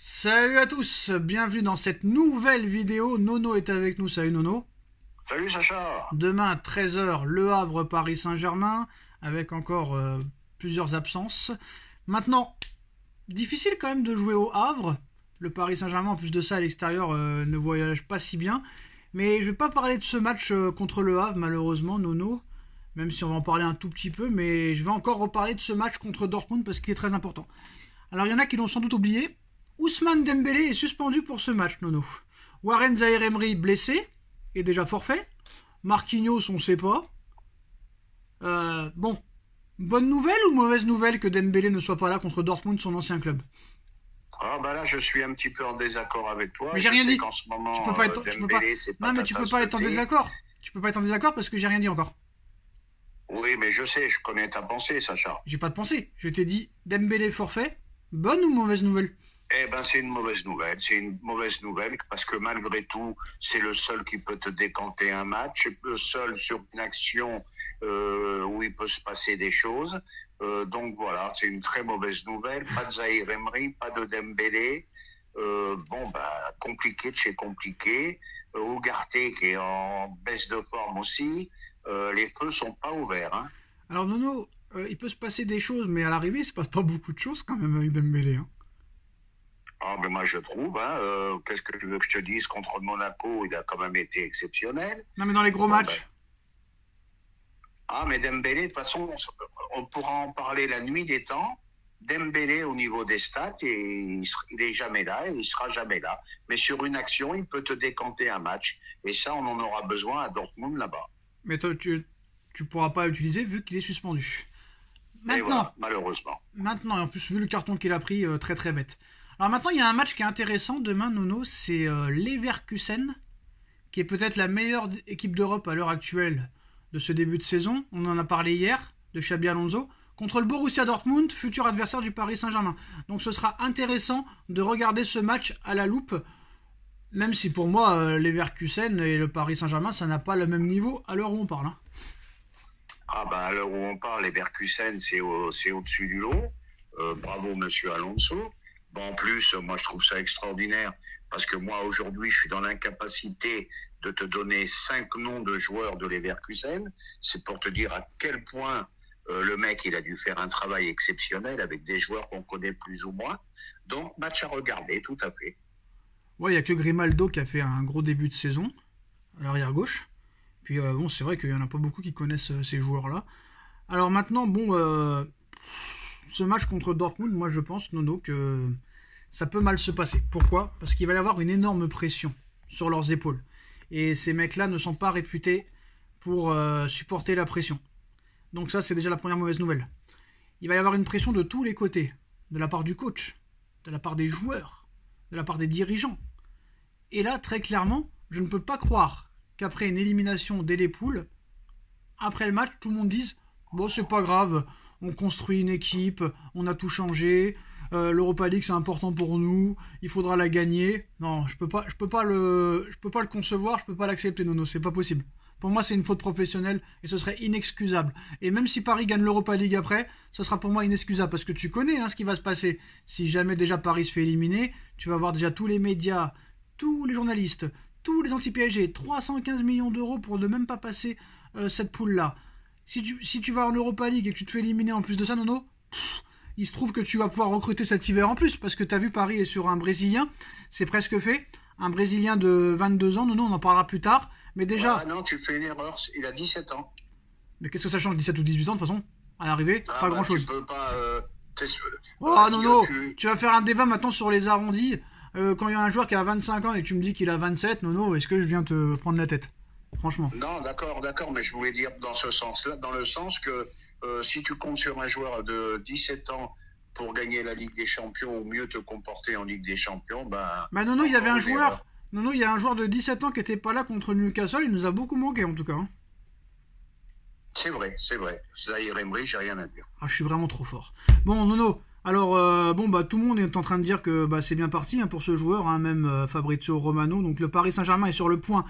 Salut à tous, bienvenue dans cette nouvelle vidéo. Nono est avec nous, salut Nono. Salut Sacha. Demain 13h, Le Havre, Paris Saint-Germain, avec encore plusieurs absences. Maintenant, difficile quand même de jouer au Havre. Le Paris Saint-Germain, en plus de ça, à l'extérieur, ne voyage pas si bien. Mais je ne vais pas parler de ce match contre Le Havre, malheureusement, Nono. Même si on va en parler un tout petit peu, mais je vais encore reparler de ce match contre Dortmund parce qu'il est très important. Alors il y en a qui l'ont sans doute oublié. Ousmane Dembélé est suspendu pour ce match, Nono. Warren Zaïre-Emery blessé, est déjà forfait. Marquinhos, on ne sait pas. Bon, bonne nouvelle ou mauvaise nouvelle que Dembélé ne soit pas là contre Dortmund, son ancien club? Ah bah là je suis un petit peu en désaccord avec toi. Mais j'ai rien dit. Qu'en ce moment, Tu peux pas être, Dembélé, c'est pas non mais ta tu peux tasse pas de être en thé. désaccord. Tu peux pas être en désaccord parce que j'ai rien dit encore. Oui, mais je sais, je connais ta pensée, Sacha. J'ai pas de pensée. Je t'ai dit Dembélé forfait. Bonne ou mauvaise nouvelle? Eh ben c'est une mauvaise nouvelle. C'est une mauvaise nouvelle parce que malgré tout, c'est le seul qui peut te décanter un match, le seul sur une action où il peut se passer des choses. Donc voilà, c'est une très mauvaise nouvelle. Pas de Zahir Emery, pas de Dembélé. Compliqué de chez compliqué. Ugarte qui est en baisse de forme aussi. Les feux sont pas ouverts. Hein. Alors Nono, il peut se passer des choses, mais à l'arrivée, il se passe pas beaucoup de choses quand même avec Dembélé. Hein. Ah, mais moi je trouve, qu'est-ce que tu veux que je te dise, contre Monaco, il a quand même été exceptionnel. Non mais dans les gros matchs. Mais Dembélé, de toute façon, on pourra en parler la nuit des temps. Dembélé, au niveau des stats, il est jamais là et il sera jamais là. Mais sur une action, il peut te décanter un match. Et ça, on en aura besoin à Dortmund là-bas. Mais toi, tu pourras pas l'utiliser vu qu'il est suspendu. Maintenant, voilà, malheureusement. Maintenant, et en plus, vu le carton qu'il a pris, très très bête. Alors maintenant, il y a un match qui est intéressant demain, Nono, c'est Leverkusen, qui est peut-être la meilleure équipe d'Europe à l'heure actuelle de ce début de saison. On en a parlé hier, de Xabi Alonso, contre le Borussia Dortmund, futur adversaire du Paris Saint-Germain. Donc ce sera intéressant de regarder ce match à la loupe, même si pour moi, Leverkusen et le Paris Saint-Germain, ça n'a pas le même niveau à l'heure où on parle. Hein. À l'heure où on parle, Leverkusen, c'est au-dessus du lot. Bravo, monsieur Alonso. En plus, moi, je trouve ça extraordinaire parce que moi, aujourd'hui, je suis dans l'incapacité de te donner 5 noms de joueurs de Leverkusen. C'est pour te dire à quel point le mec, il a dû faire un travail exceptionnel avec des joueurs qu'on connaît plus ou moins. Donc, match à regarder, tout à fait. Ouais, il n'y a que Grimaldo qui a fait un gros début de saison à l'arrière gauche. Puis c'est vrai qu'il n'y en a pas beaucoup qui connaissent ces joueurs-là. Alors maintenant, ce match contre Dortmund, moi je pense, Nono, que ça peut mal se passer. Pourquoi? Parce qu'il va y avoir une énorme pression sur leurs épaules. Et ces mecs-là ne sont pas réputés pour supporter la pression. Donc ça, c'est déjà la première mauvaise nouvelle. Il va y avoir une pression de tous les côtés. De la part du coach, de la part des joueurs, de la part des dirigeants. Et là, très clairement, je ne peux pas croire qu'après une élimination dès les poules, après le match, tout le monde dise « Bon, c'est pas grave, on construit une équipe, on a tout changé, l'Europa League c'est important pour nous, il faudra la gagner. » Non, je peux pas le concevoir, je peux pas l'accepter, Nono, c'est pas possible. Pour moi, c'est une faute professionnelle et ce serait inexcusable. Et même si Paris gagne l'Europa League après, ce sera pour moi inexcusable parce que tu connais ce qui va se passer. Si jamais déjà Paris se fait éliminer, tu vas voir déjà tous les médias, tous les journalistes, tous les anti-PSG, 315 millions d'euros pour ne même pas passer cette poule-là. Si tu vas en Europa League et que tu te fais éliminer en plus de ça, Nono, il se trouve que tu vas pouvoir recruter cet hiver en plus, parce que tu as vu, Paris est sur un Brésilien, c'est presque fait, un Brésilien de 22 ans, Nono, on en parlera plus tard, mais déjà... Ah non, tu fais une erreur, il a 17 ans. Mais qu'est-ce que ça change, 17 ou 18 ans, de toute façon, à l'arrivée, pas grand-chose. Tu peux pas... Nono, tu vas faire un débat maintenant sur les arrondis, quand il y a un joueur qui a 25 ans et que tu me dis qu'il a 27, Nono, est-ce que je viens te prendre la tête? Franchement. Non, d'accord, mais je voulais dire dans ce sens-là, dans le sens que si tu comptes sur un joueur de 17 ans pour gagner la Ligue des Champions ou mieux te comporter en Ligue des Champions, Nono, il y avait un joueur. Nono, il y a un joueur de 17 ans qui était pas là contre Newcastle, il nous a beaucoup manqué en tout cas. Hein. C'est vrai. Zahir Emery, j'ai rien à dire. Ah, je suis vraiment trop fort. Bon, Nono, alors, tout le monde est en train de dire que c'est bien parti pour ce joueur, même Fabrizio Romano. Donc le Paris Saint-Germain est sur le point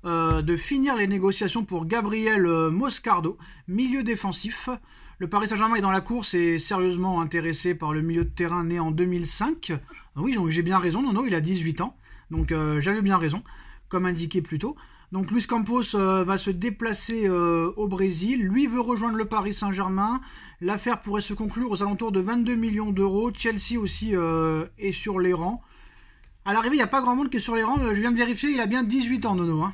de finir les négociations pour Gabriel Moscardo, milieu défensif. Le Paris Saint-Germain est dans la course et est sérieusement intéressé par le milieu de terrain né en 2005. Ah oui, donc j'ai bien raison, Nono, il a 18 ans. Donc j'avais bien raison, comme indiqué plus tôt. Donc Luis Campos va se déplacer au Brésil. Lui veut rejoindre le Paris Saint-Germain. L'affaire pourrait se conclure aux alentours de 22 millions d'euros. Chelsea aussi est sur les rangs. À l'arrivée, il n'y a pas grand monde qui est sur les rangs. Je viens de vérifier, il a bien 18 ans, Nono. Hein.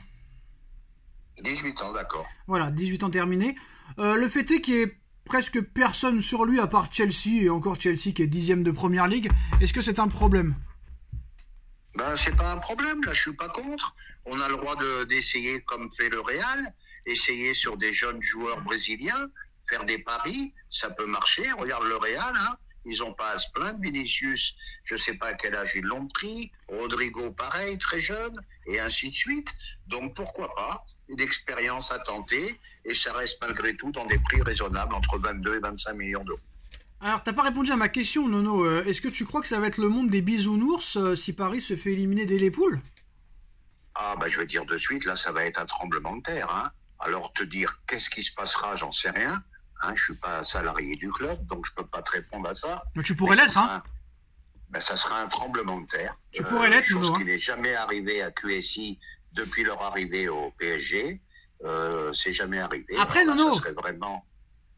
18 ans, d'accord. Voilà, 18 ans terminé. Le fait est qu'il n'y ait presque personne sur lui à part Chelsea, et encore Chelsea qui est 10e de Première Ligue. Est-ce que c'est un problème ? Ben, c'est pas un problème, là, je suis pas contre. On a le droit d'essayer comme fait le Real, essayer sur des jeunes joueurs brésiliens, faire des paris, ça peut marcher. Regarde le Real, hein, ils ont pas à se plaindre. Vinicius, je sais pas à quel âge ils l'ont pris. Rodrigo, pareil, très jeune, et ainsi de suite. Donc pourquoi pas une expérience à tenter, et ça reste malgré tout dans des prix raisonnables, entre 22 et 25 millions d'euros. Alors, t'as pas répondu à ma question, Nono. Est-ce que tu crois que ça va être le monde des bisounours si Paris se fait éliminer dès les poules ? Ah, bah, je vais dire de suite, là, ça va être un tremblement de terre, hein. Alors, te dire qu'est-ce qui se passera, j'en sais rien. Hein, je suis pas salarié du club, donc je peux pas te répondre à ça. Mais tu pourrais l'être, hein. Ben, ça sera un tremblement de terre. Tu pourrais l'être, chose Nono. qui n'est jamais arrivé à QSI depuis leur arrivée au PSG. C'est jamais arrivé. Après, alors, Nono. Ça serait vraiment...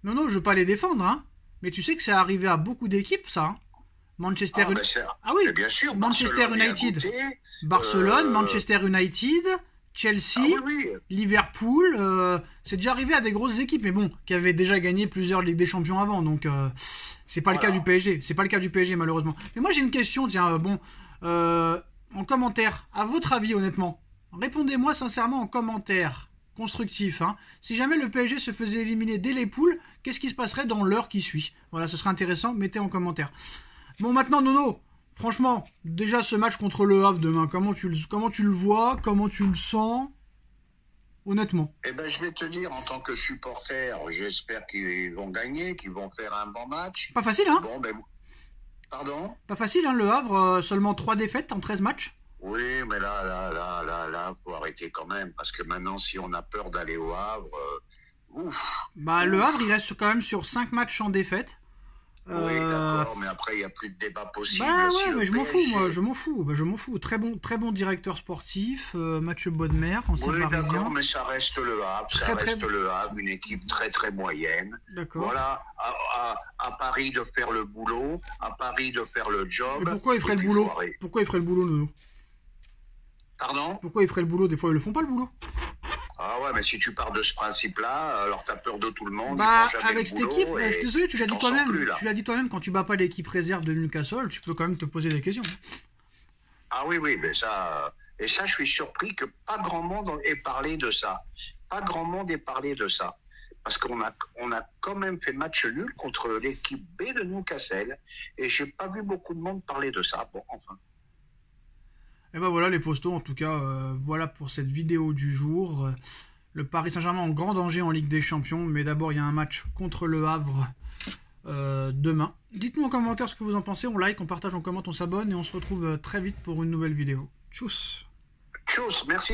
Nono, je veux pas les défendre, hein. Mais tu sais que c'est arrivé à beaucoup d'équipes, ça. Hein. Manchester Ah, United. ben, Ah oui, mais bien sûr. Manchester Barcelone y a United. goûté. Barcelone, Manchester United, Chelsea, Ah oui. Liverpool. C'est déjà arrivé à des grosses équipes, mais bon, qui avaient déjà gagné plusieurs Ligues des Champions avant. Donc, c'est pas le cas du PSG. C'est pas le cas du PSG, malheureusement. Mais moi, j'ai une question, tiens, en commentaire. À votre avis, honnêtement, répondez-moi sincèrement en commentaire. Constructif, hein. Si jamais le PSG se faisait éliminer dès les poules, qu'est-ce qui se passerait dans l'heure qui suit ? Voilà, ce serait intéressant, mettez en commentaire. Bon, maintenant, Nono, franchement, déjà ce match contre le Havre demain, comment tu le vois ? Comment tu le sens ? Honnêtement. Eh ben, je vais te dire, en tant que supporter, j'espère qu'ils vont gagner, qu'ils vont faire un bon match. Pas facile, hein ? Bon, ben, pardon ? Pas facile, hein, le Havre, seulement 3 défaites en 13 matchs. Oui, mais là, faut arrêter quand même, parce que maintenant, si on a peur d'aller au Havre, Bah, le Havre, il reste quand même sur 5 matchs en défaite. Oui, d'accord, mais après, il n'y a plus de débat possible. Bah ouais, si mais le je m'en fous, PSG moi, je m'en fous. Bah, je m'en fous. Très bon directeur sportif, Mathieu Bodmer, ancien Oui, parisien. d'accord, mais ça reste le Havre, Très- le Havre, une équipe très très moyenne. D'accord. Voilà, à Paris de faire le boulot, à Paris de faire le job. Mais pourquoi il ferait et le puis boulot foirer. Pourquoi il ferait le boulot, Nono ? Pardon ? Pourquoi il ferait le boulot ? Des fois, ils le font pas, le boulot. Ah ouais, mais si tu pars de ce principe-là, alors t'as peur de tout le monde. Bah, ils font jamais avec le cette boulot équipe, et je suis désolé, tu l'as tu dit t'en sors toi-même. plus, là. Tu l'as dit toi-même, quand tu bats pas l'équipe réserve de Newcastle, tu peux quand même te poser des questions. Ah oui, mais ça... Et ça, je suis surpris que pas grand monde ait parlé de ça. Pas grand monde ait parlé de ça. Parce qu'on a quand même fait match nul contre l'équipe B de Newcastle. Et j'ai pas vu beaucoup de monde parler de ça. Bon, enfin. Et ben voilà les postos, en tout cas, voilà pour cette vidéo du jour. Le Paris Saint-Germain en grand danger en Ligue des Champions, mais d'abord il y a un match contre le Havre demain. Dites-nous en commentaire ce que vous en pensez, on like, on partage, on commente, on s'abonne et on se retrouve très vite pour une nouvelle vidéo. Tchuss. Tchuss, merci.